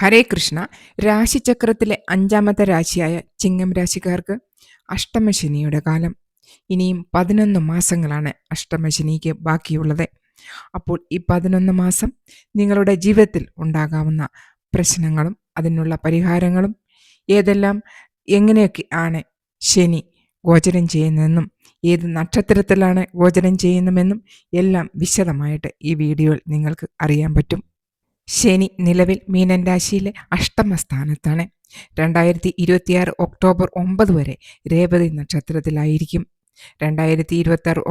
ഹരേ കൃഷ്ണ. രാശിചക്രത്തിലെ അഞ്ചാമത്തെ രാശിയായ ചിങ്ങം രാശിക്കാർക്ക് അഷ്ടമശനിയുടെ കാലം. ഇനിയും 11 മാസങ്ങളാണ് അഷ്ടമശനിക്ക് ബാക്കിയുള്ളത്. അപ്പോൾ ഈ 11 മാസം നിങ്ങളുടെ ജീവിതത്തിൽ ഉണ്ടാകാവുന്ന പ്രശ്നങ്ങളും അതിനുള്ള പരിഹാരങ്ങളും ഏതെല്ലാം എങ്ങനെയൊക്കെ ആണ് ശനി ഗോചരം ചെയ്യുന്നതെന്നും ഏത് നക്ഷത്രത്തിലാണ് ഗോചരം ചെയ്യുന്നതെന്നും എല്ലാം വിശദമായിട്ട് ഈ വീഡിയോയിൽ നിങ്ങൾക്ക് അറിയാൻ പറ്റും. ശനി നിലവിൽ മീനൻ രാശിയിലെ അഷ്ടമസ്ഥാനത്താണ്. 2026 ഒക്ടോബർ 9 വരെ രേവതി നക്ഷത്രത്തിലായിരിക്കും. 2026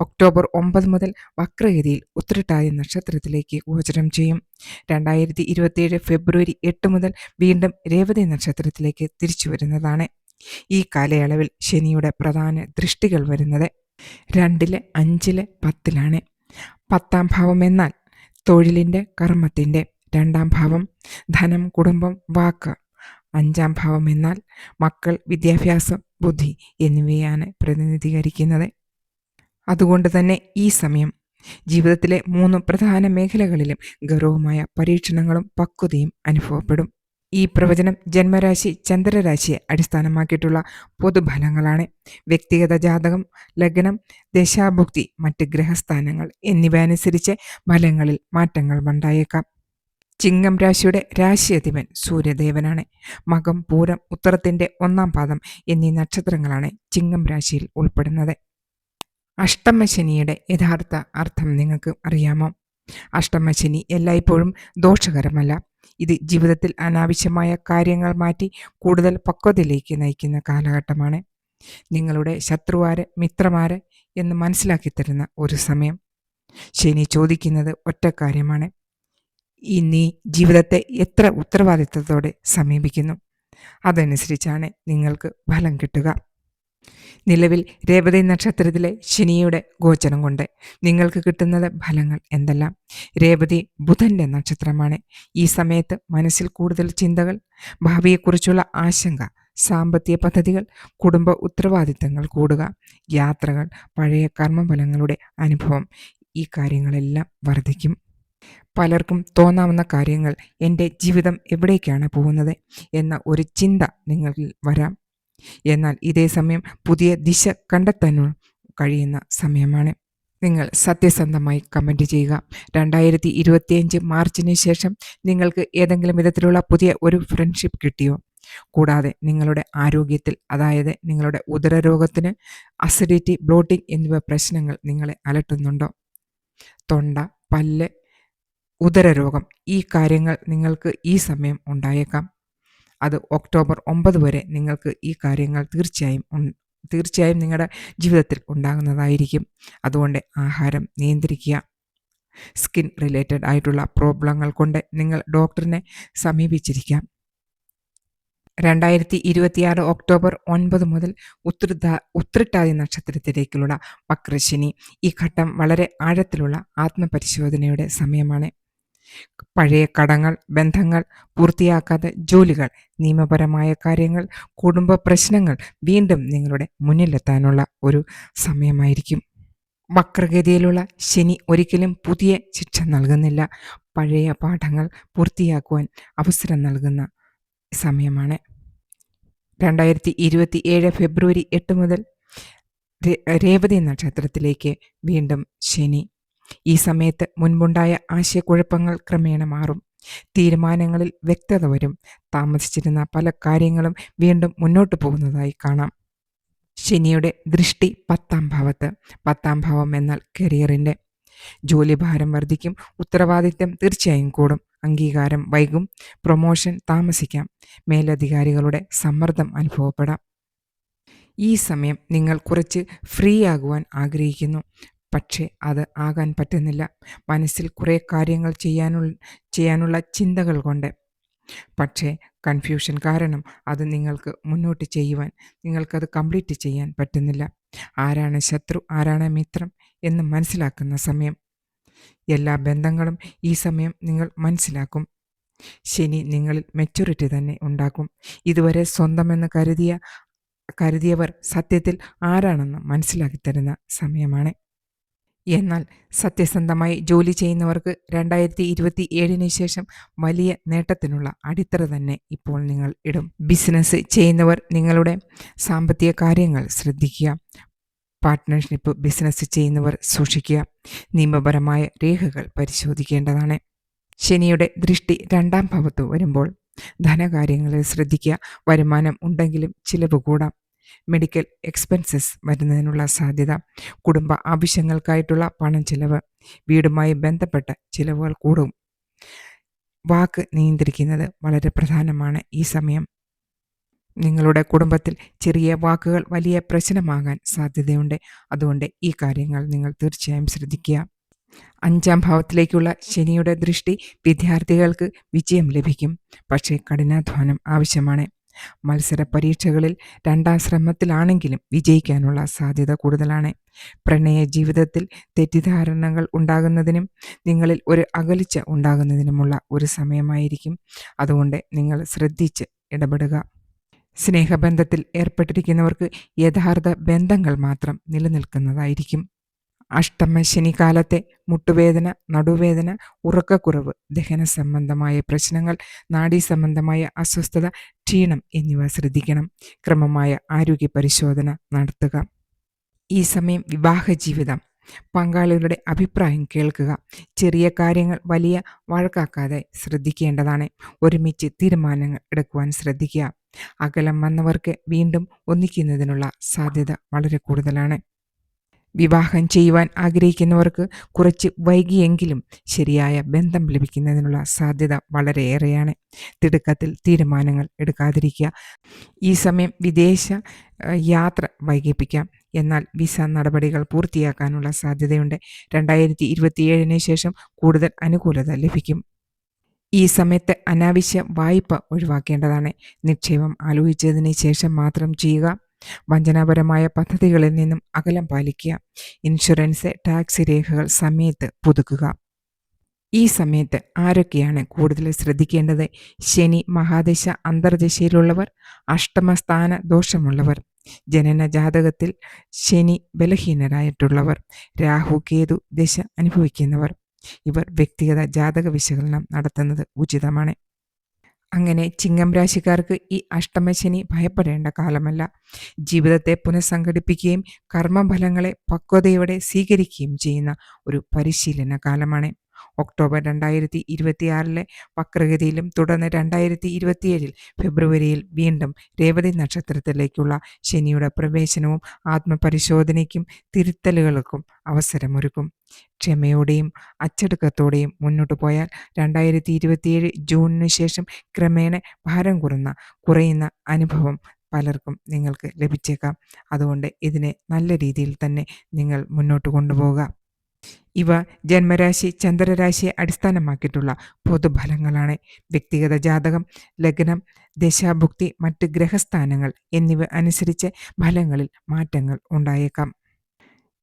ഒക്ടോബർ 9 മുതൽ വക്രഗതിയിൽ ഉത്രട്ടാതി നക്ഷത്രത്തിലേക്ക് ഗോചരം ചെയ്യും. 2027 ഫെബ്രുവരി 8 മുതൽ വീണ്ടും രേവതി നക്ഷത്രത്തിലേക്ക് തിരിച്ചു വരുന്നതാണ്. ഈ കാലയളവിൽ ശനിയുടെ പ്രധാന ദൃഷ്ടികൾ വരുന്നത് 2, 5, 10 10ാം ഭാവം എന്നാൽ തൊഴിലിൻ്റെ കർമ്മത്തിൻ്റെ, 2ാം ഭാവം ധനം, കുടുംബം, വാക്ക്, 5ാം ഭാവം എന്നാൽ മക്കൾ, വിദ്യാഭ്യാസം, ബുദ്ധി എന്നിവയാണ് പ്രതിനിധീകരിക്കുന്നത്. അതുകൊണ്ട് തന്നെ ഈ സമയം ജീവിതത്തിലെ 3 പ്രധാന മേഖലകളിലും ഗൗരവമായ പരീക്ഷണങ്ങളും പക്വതയും അനുഭവപ്പെടും. ഈ പ്രവചനം ജന്മരാശി ചന്ദ്രരാശിയെ അടിസ്ഥാനമാക്കിയിട്ടുള്ള പൊതുഫലങ്ങളാണ്. വ്യക്തിഗത ജാതകം, ലഗ്നം, ദശാഭുക്തി, മറ്റ് ഗ്രഹസ്ഥാനങ്ങൾ എന്നിവ അനുസരിച്ച് ഫലങ്ങളിൽ മാറ്റങ്ങൾ ഉണ്ടായേക്കാം. ചിങ്ങം രാശിയുടെ രാശിയധിപൻ സൂര്യദേവനാണ്. മകം, പൂരം, ഉത്തരത്തിൻ്റെ 1ാം പാദം എന്നീ നക്ഷത്രങ്ങളാണ് ചിങ്ങം രാശിയിൽ ഉൾപ്പെടുന്നത്. അഷ്ടമശനിയുടെ യഥാർത്ഥ അർത്ഥം നിങ്ങൾക്ക് അറിയാമോ? അഷ്ടമശനി എല്ലായ്പ്പോഴും ദോഷകരമല്ല. ഇത് ജീവിതത്തിൽ അനാവശ്യമായ കാര്യങ്ങൾ മാറ്റി കൂടുതൽ പക്വതയിലേക്ക് നയിക്കുന്ന കാലഘട്ടമാണ്. നിങ്ങളുടെ ശത്രുവാര്, മിത്രമാര് എന്ന് മനസ്സിലാക്കി തരുന്ന ഒരു സമയം. ശനി ചോദിക്കുന്നത് ഒറ്റ കാര്യമാണ്: നീ ജീവിതത്തെ എത്ര ഉത്തരവാദിത്തത്തോടെ സമീപിക്കുന്നു? അതനുസരിച്ചാണ് നിങ്ങൾക്ക് ഫലം കിട്ടുക. നിലവിൽ രേവതി നക്ഷത്രത്തിലെ ശനിയുടെ ഗോചരം കൊണ്ട് നിങ്ങൾക്ക് കിട്ടുന്നത് ഫലങ്ങൾ എന്തെല്ലാം? രേവതി ബുധൻ്റെ നക്ഷത്രമാണ്. ഈ സമയത്ത് മനസ്സിൽ കൂടുതൽ ചിന്തകൾ, ഭാവിയെക്കുറിച്ചുള്ള ആശങ്ക, സാമ്പത്തിക പദ്ധതികൾ, കുടുംബ ഉത്തരവാദിത്തങ്ങൾ കൂടുക, യാത്രകൾ, പഴയ കർമ്മഫലങ്ങളുടെ അനുഭവം, ഈ കാര്യങ്ങളെല്ലാം വർദ്ധിക്കും. പലർക്കും തോന്നാവുന്ന കാര്യങ്ങൾ, എൻ്റെ ജീവിതം എവിടേക്കാണ് പോകുന്നത് എന്ന ഒരു ചിന്ത നിങ്ങളിൽ വരാം. എന്നാൽ ഇതേ സമയം പുതിയ ദിശ കണ്ടെത്താനും കഴിയുന്ന സമയമാണ്. നിങ്ങൾ സത്യസന്ധമായി കമൻറ്റ് ചെയ്യുക. 2025 മാർച്ചിന് ശേഷം നിങ്ങൾക്ക് ഏതെങ്കിലും വിധത്തിലുള്ള പുതിയ ഒരു ഫ്രണ്ട്ഷിപ്പ് കിട്ടിയോ? കൂടാതെ നിങ്ങളുടെ ആരോഗ്യത്തിൽ, അതായത് നിങ്ങളുടെ ഉദരരോഗത്തിന്, അസിഡിറ്റി, ബ്ലോട്ടിംഗ് എന്നിവ പ്രശ്നങ്ങൾ നിങ്ങളെ അലട്ടുന്നുണ്ടോ? തൊണ്ട, പല്ല്, ഉദരരോഗം, ഈ കാര്യങ്ങൾ നിങ്ങൾക്ക് ഈ സമയം ഉണ്ടായേക്കാം. അത് ഒക്ടോബർ 9 വരെ നിങ്ങൾക്ക് ഈ കാര്യങ്ങൾ തീർച്ചയായും നിങ്ങളുടെ ജീവിതത്തിൽ ഉണ്ടാകുന്നതായിരിക്കും. അതുകൊണ്ട് ആഹാരം നിയന്ത്രിക്കുക. സ്കിൻ റിലേറ്റഡ് ആയിട്ടുള്ള പ്രോബ്ലങ്ങൾ കൊണ്ട് നിങ്ങൾ ഡോക്ടറിനെ സമീപിച്ചിരിക്കാം. 2026 ഒക്ടോബർ 9 മുതൽ ഉത്രട്ടാതി നക്ഷത്രത്തിലേക്കുള്ള വക്രശനി. ഈ ഘട്ടം വളരെ ആഴത്തിലുള്ള ആത്മപരിശോധനയുടെ സമയമാണ്. പഴയ കടങ്ങൾ, ബന്ധങ്ങൾ, പൂർത്തിയാക്കാത്ത ജോലികൾ, നിയമപരമായ കാര്യങ്ങൾ, കുടുംബ പ്രശ്നങ്ങൾ വീണ്ടും നിങ്ങളുടെ മുന്നിലെത്താനുള്ള ഒരു സമയമായിരിക്കും. വക്രഗതിയിലുള്ള ശനി ഒരിക്കലും പുതിയ ശിക്ഷ നൽകുന്നില്ല. പഴയ പാഠങ്ങൾ പൂർത്തിയാക്കുവാൻ അവസരം നൽകുന്ന സമയമാണ്. 2027 ഫെബ്രുവരി 8 മുതൽ രേവതി നക്ഷത്രത്തിലേക്ക് വീണ്ടും ശനി. ഈ സമയത്ത് മുൻപുണ്ടായ ആശയക്കുഴപ്പങ്ങൾ ക്രമേണ മാറും. തീരുമാനങ്ങളിൽ വ്യക്തത വരും. താമസിച്ചിരുന്ന പല കാര്യങ്ങളും വീണ്ടും മുന്നോട്ട് പോകുന്നതായി കാണാം. ശനിയുടെ ദൃഷ്ടി 10ാം ഭാവത്ത്. 10ാം ഭാവം എന്നാൽ കരിയറിൻ്റെ. ജോലിഭാരം വർദ്ധിക്കും. ഉത്തരവാദിത്തം തീർച്ചയായും കൂടും. അംഗീകാരം വൈകും. പ്രൊമോഷൻ താമസിക്കാം. മേലധികാരികളുടെ സമ്മർദ്ദം അനുഭവപ്പെടാം. ഈ സമയം നിങ്ങൾ കുറച്ച് ഫ്രീ ആകുവാൻ ആഗ്രഹിക്കുന്നു. പക്ഷേ അത് ആകാൻ പറ്റുന്നില്ല. മനസ്സിൽ കുറേ കാര്യങ്ങൾ ചെയ്യാനുള്ള ചിന്തകൾ കൊണ്ട്. പക്ഷേ കൺഫ്യൂഷൻ കാരണം അത് നിങ്ങൾക്ക് മുന്നോട്ട് ചെയ്യുവാൻ, നിങ്ങൾക്കത് കംപ്ലീറ്റ് ചെയ്യാൻ പറ്റുന്നില്ല. ആരാണ് ശത്രു, ആരാണ് മിത്രം എന്ന് മനസ്സിലാക്കുന്ന സമയം. എല്ലാ ബന്ധങ്ങളും ഈ സമയം നിങ്ങൾ മനസ്സിലാക്കും. ശനി നിങ്ങളിൽ മെച്യൂരിറ്റി തന്നെ ഉണ്ടാക്കും. ഇതുവരെ സ്വന്തമെന്ന് കരുതിയവർ സത്യത്തിൽ ആരാണെന്ന് മനസ്സിലാക്കി തരുന്ന സമയമാണ്. എന്നാൽ സത്യസന്ധമായി ജോലി ചെയ്യുന്നവർക്ക് 2027 ശേഷം വലിയ നേട്ടത്തിനുള്ള അടിത്തറ തന്നെ ഇപ്പോൾ നിങ്ങൾ ഇടും. ബിസിനസ് ചെയ്യുന്നവർ നിങ്ങളുടെ സാമ്പത്തിക കാര്യങ്ങൾ ശ്രദ്ധിക്കുക. പാർട്ട്ണർഷിപ്പ് ബിസിനസ് ചെയ്യുന്നവർ സൂക്ഷിക്കുക. നിയമപരമായ രേഖകൾ പരിശോധിക്കേണ്ടതാണ്. ശനിയുടെ ദൃഷ്ടി 2ാം ഭാവത്ത് വരുമ്പോൾ ധനകാര്യങ്ങളിൽ ശ്രദ്ധിക്കുക. വരുമാനം ഉണ്ടെങ്കിലും ചിലവ് കൂടാം. മെഡിക്കൽ എക്സ്പെൻസസ് വരുന്നതിനുള്ള സാധ്യത. കുടുംബ ആവശ്യങ്ങൾക്കായിട്ടുള്ള പണം ചിലവ്. വീടുമായി ബന്ധപ്പെട്ട ചിലവുകൾ കൂടും. വാക്ക് നിയന്ത്രിക്കുന്നത് വളരെ പ്രധാനമാണ് ഈ സമയം. നിങ്ങളുടെ കുടുംബത്തിൽ ചെറിയ വാക്കുകൾ വലിയ പ്രശ്നമാകാൻ സാധ്യതയുണ്ട്. അതുകൊണ്ട് ഈ കാര്യങ്ങൾ നിങ്ങൾ തീർച്ചയായും ശ്രദ്ധിക്കുക. 5ാം ഭാവത്തിലേക്കുള്ള ശനിയുടെ ദൃഷ്ടി വിദ്യാർത്ഥികൾക്ക് വിജയം ലഭിക്കും. പക്ഷേ കഠിനാധ്വാനം ആവശ്യമാണ്. മത്സര പരീക്ഷകളിൽ 2ാം ശ്രമത്തിലാണെങ്കിലും വിജയിക്കാനുള്ള സാധ്യത കൂടുതലാണ്. പ്രണയ ജീവിതത്തിൽ തെറ്റിദ്ധാരണകൾ ഉണ്ടാകുന്നതിനും നിങ്ങളിൽ ഒരു അകൽച്ച ഉണ്ടാകുന്നതിനുമുള്ള ഒരു സമയമായിരിക്കും. അതുകൊണ്ട് നിങ്ങൾ ശ്രദ്ധിച്ച് ഇടപെടുക. സ്നേഹബന്ധത്തിൽ ഏർപ്പെട്ടിരിക്കുന്നവർക്ക് യഥാർത്ഥ ബന്ധങ്ങൾ മാത്രം നിലനിൽക്കുന്നതായിരിക്കും. അഷ്ടമശനി കാലത്തെ മുട്ടുവേദന, നടുവേദന, ഉറക്കക്കുറവ്, ദഹന സംബന്ധമായ പ്രശ്നങ്ങൾ, നാഡീസംബന്ധമായ അസ്വസ്ഥത, ക്ഷീണം എന്നിവ ശ്രദ്ധിക്കണം. ക്രമമായ ആരോഗ്യ പരിശോധന നടത്തുക. ഈ സമയം വിവാഹ ജീവിതം. പങ്കാളികളുടെ അഭിപ്രായം കേൾക്കുക. ചെറിയ കാര്യങ്ങൾ വലിയ വഴക്കാക്കാതെ ശ്രദ്ധിക്കേണ്ടതാണ്. ഒരുമിച്ച് തീരുമാനങ്ങൾ എടുക്കുവാൻ ശ്രദ്ധിക്കുക. അകലം വന്നവർക്ക് വീണ്ടും ഒന്നിക്കുന്നതിനുള്ള സാധ്യത വളരെ കൂടുതലാണ്. വിവാഹം ചെയ്യുവാൻ ആഗ്രഹിക്കുന്നവർക്ക് കുറച്ച് വൈകിയെങ്കിലും ശരിയായ ബന്ധം ലഭിക്കുന്നതിനുള്ള സാധ്യത വളരെയേറെയാണ്. തിടുക്കത്തിൽ തീരുമാനങ്ങൾ എടുക്കാതിരിക്കുക. ഈ സമയം വിദേശ യാത്ര വൈകിപ്പിക്കാം. എന്നാൽ വിസ നടപടികൾ പൂർത്തിയാക്കാനുള്ള സാധ്യതയുണ്ട്. 2027 ശേഷം കൂടുതൽ അനുകൂലത ലഭിക്കും. ഈ സമയത്ത് അനാവശ്യ വായ്പ ഒഴിവാക്കേണ്ടതാണ്. നിക്ഷേപം ആലോചിച്ചതിന് ശേഷം മാത്രം ചെയ്യുക. വഞ്ചനാപരമായ പദ്ധതികളിൽ നിന്നും അകലം പാലിക്കുക. ഇൻഷുറൻസ്, ടാക്സ് രേഖകൾ സമയത്ത് പുതുക്കുക. ഈ സമയത്ത് ആരൊക്കെയാണ് കൂടുതൽ ശ്രദ്ധിക്കേണ്ടത്? ശനി മഹാദശ അന്തർദശയിലുള്ളവർ, അഷ്ടമസ്ഥാന ദോഷമുള്ളവർ, ജനന ജാതകത്തിൽ ശനി ബലഹീനരായിട്ടുള്ളവർ, രാഹു കേതു ദശ അനുഭവിക്കുന്നവർ. ഇവർ വ്യക്തിഗത ജാതക വിശകലനം നടത്തുന്നത് ഉചിതമാണ്. അങ്ങനെ ചിങ്ങം രാശിക്കാർക്ക് ഈ അഷ്ടമശനി ഭയപ്പെടേണ്ട കാലമല്ല. ജീവിതത്തെ പുനഃസംഘടിപ്പിക്കുകയും കർമ്മഫലങ്ങളെ പക്വതയോടെ സ്വീകരിക്കുകയും ചെയ്യുന്ന ഒരു പരിശീലന കാലമാണ്. ഒക്ടോബർ 2026 വക്രഗതിയിലും തുടർന്ന് 2027 ഫെബ്രുവരിയിൽ വീണ്ടും രേവതി നക്ഷത്രത്തിലേക്കുള്ള ശനിയുടെ പ്രവേശനവും ആത്മപരിശോധനയ്ക്കും തിരുത്തലുകൾക്കും അവസരമൊരുക്കും. ക്ഷമയോടെയും അച്ചടക്കത്തോടെയും മുന്നോട്ട് പോയാൽ 2027 ജൂണിന് ശേഷം ക്രമേണ ഭാരം കുറയുന്ന അനുഭവം പലർക്കും നിങ്ങൾക്ക് ലഭിച്ചേക്കാം. അതുകൊണ്ട് ഇതിനെ നല്ല രീതിയിൽ തന്നെ നിങ്ങൾ മുന്നോട്ട് കൊണ്ടുപോകുക. ഇവ ജന്മരാശി, ചന്ദ്രരാശിയെ അടിസ്ഥാനമാക്കിയിട്ടുള്ള പൊതുഫലങ്ങളാണ്. വ്യക്തിഗത ജാതകം, ലഗ്നം, ദശാഭുക്തി, മറ്റ് ഗ്രഹസ്ഥാനങ്ങൾ എന്നിവ അനുസരിച്ച് ഫലങ്ങളിൽ മാറ്റങ്ങൾ ഉണ്ടായേക്കാം.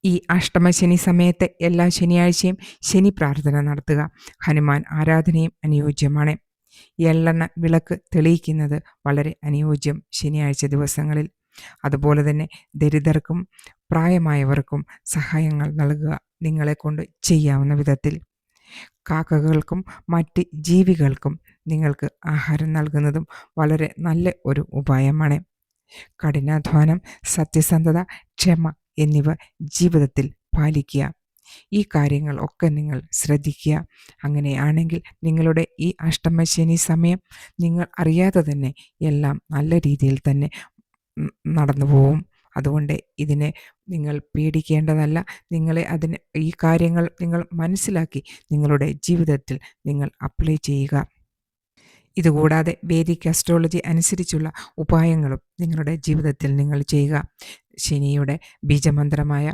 ഈ അഷ്ടമശനി സമയത്ത് എല്ലാ ശനിയാഴ്ചയും ശനി പ്രാർത്ഥന നടത്തുക. ഹനുമാൻ ആരാധനയും അനുയോജ്യമാണ്. എള്ളെണ്ണ വിളക്ക് തെളിയിക്കുന്നത് വളരെ അനുയോജ്യം ശനിയാഴ്ച ദിവസങ്ങളിൽ. അതുപോലെ തന്നെ ദരിദ്രർക്കും പ്രായമായവർക്കും സഹായങ്ങൾ നൽകുക നിങ്ങളെക്കൊണ്ട് ചെയ്യാവുന്ന വിധത്തിൽ. കാക്കകൾക്കും മറ്റ് ജീവികൾക്കും നിങ്ങൾക്ക് ആഹാരം നൽകുന്നതും വളരെ നല്ല ഒരു ഉപായമാണ്. കഠിനാധ്വാനം, സത്യസന്ധത, ക്ഷമ എന്നിവ ജീവിതത്തിൽ പാലിക്കുക. ഈ കാര്യങ്ങൾ ഒക്കെ നിങ്ങൾ ശ്രദ്ധിക്കുക. അങ്ങനെയാണെങ്കിൽ നിങ്ങളുടെ ഈ അഷ്ടമശനി സമയം നിങ്ങൾ അറിയാതെ തന്നെ എല്ലാം നല്ല രീതിയിൽ തന്നെ നടന്നു പോവും. അതുകൊണ്ട് ഇതിനെ നിങ്ങൾ പേടിക്കേണ്ടതല്ല. ഈ കാര്യങ്ങൾ നിങ്ങൾ മനസ്സിലാക്കി നിങ്ങളുടെ ജീവിതത്തിൽ നിങ്ങൾ അപ്ലൈ ചെയ്യുക. ഇതുകൂടാതെ വേദിക് അസ്ട്രോളജി അനുസരിച്ചുള്ള ഉപായങ്ങളും നിങ്ങളുടെ ജീവിതത്തിൽ നിങ്ങൾ ചെയ്യുക. ശനിയുടെ ബീജമന്ത്രമായ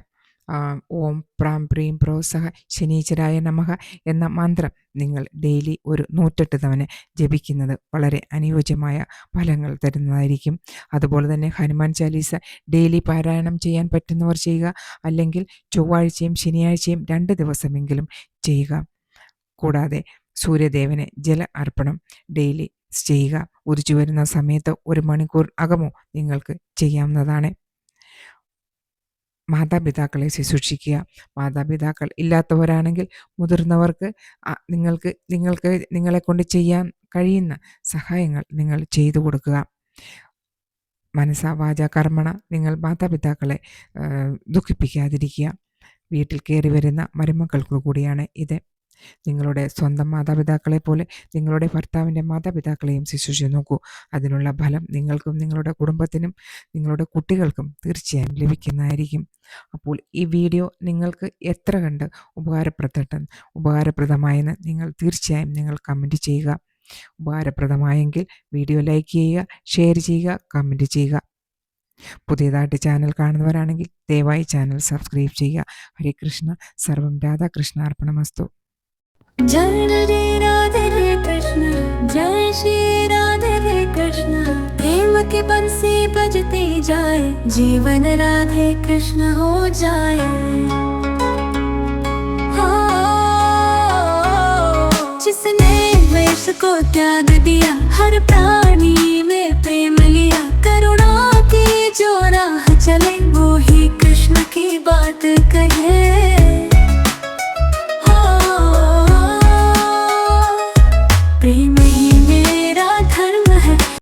ഓം പ്രാം പ്രീം പ്രോ സഹ ശനീശ്വരായ നമഃ എന്ന മന്ത്രം നിങ്ങൾ ഡെയിലി ഒരു 108 തവണ ജപിക്കുന്നത് വളരെ അനുയോജ്യമായ ഫലങ്ങൾ തരുന്നതായിരിക്കും. അതുപോലെ തന്നെ ഹനുമാൻ ചാലീസ ഡെയിലി പാരായണം ചെയ്യാൻ പറ്റുന്നവർ ചെയ്യുക. അല്ലെങ്കിൽ ചൊവ്വാഴ്ചയും ശനിയാഴ്ചയും 2 ദിവസമെങ്കിലും ചെയ്യുക. കൂടാതെ സൂര്യദേവന് ജല അർപ്പണം ഡെയിലി ചെയ്യുക. ഉദിച്ചു വരുന്ന സമയത്ത് 1 മണിക്കൂർ അകമോ നിങ്ങൾക്ക് ചെയ്യാവുന്നതാണ്. മാതാപിതാക്കളെ ശുശ്രൂഷിക്കുക. മാതാപിതാക്കൾ ഇല്ലാത്തവരാണെങ്കിൽ മുതിർന്നവർക്ക് നിങ്ങൾക്ക് നിങ്ങളെക്കൊണ്ട് ചെയ്യാൻ കഴിയുന്ന സഹായങ്ങൾ നിങ്ങൾ ചെയ്തു കൊടുക്കുക. മനസ്സാ വാചാ കർമ്മണ നിങ്ങൾ മാതാപിതാക്കളെ ദുഃഖിപ്പിക്കാതിരിക്കുക. വീട്ടിൽ കയറി വരുന്ന മരുമക്കൾക്ക് കൂടിയാണ് ഇത്. നിങ്ങളുടെ സ്വന്തം മാതാപിതാക്കളെ പോലെ നിങ്ങളുടെ ഭർത്താവിൻ്റെ മാതാപിതാക്കളെയും ശുശ്രൂഷിച്ച് നോക്കൂ. അതിനുള്ള ഫലം നിങ്ങൾക്കും നിങ്ങളുടെ കുടുംബത്തിനും നിങ്ങളുടെ കുട്ടികൾക്കും തീർച്ചയായും ലഭിക്കുന്നതായിരിക്കും. അപ്പോൾ ഈ വീഡിയോ നിങ്ങൾക്ക് എത്ര കണ്ട് ഉപകാരപ്രദമായെന്ന് നിങ്ങൾ കമൻറ്റ് ചെയ്യുക. ഉപകാരപ്രദമായെങ്കിൽ വീഡിയോ ലൈക്ക് ചെയ്യുക, ഷെയർ ചെയ്യുക, കമൻറ്റ് ചെയ്യുക. പുതിയതായിട്ട് ചാനൽ കാണുന്നവരാണെങ്കിൽ ദയവായി ചാനൽ സബ്സ്ക്രൈബ് ചെയ്യുക. ഹരേ കൃഷ്ണ. സർവം രാധാകൃഷ്ണ അർപ്പണമസ്തു. जय राधे कृष्ण, जय श्री राधे कृष्ण। प्रेम की बंसी बजती जाए, जीवन राधे कृष्ण हो जाए। जिसने वेश को त्याग दिया,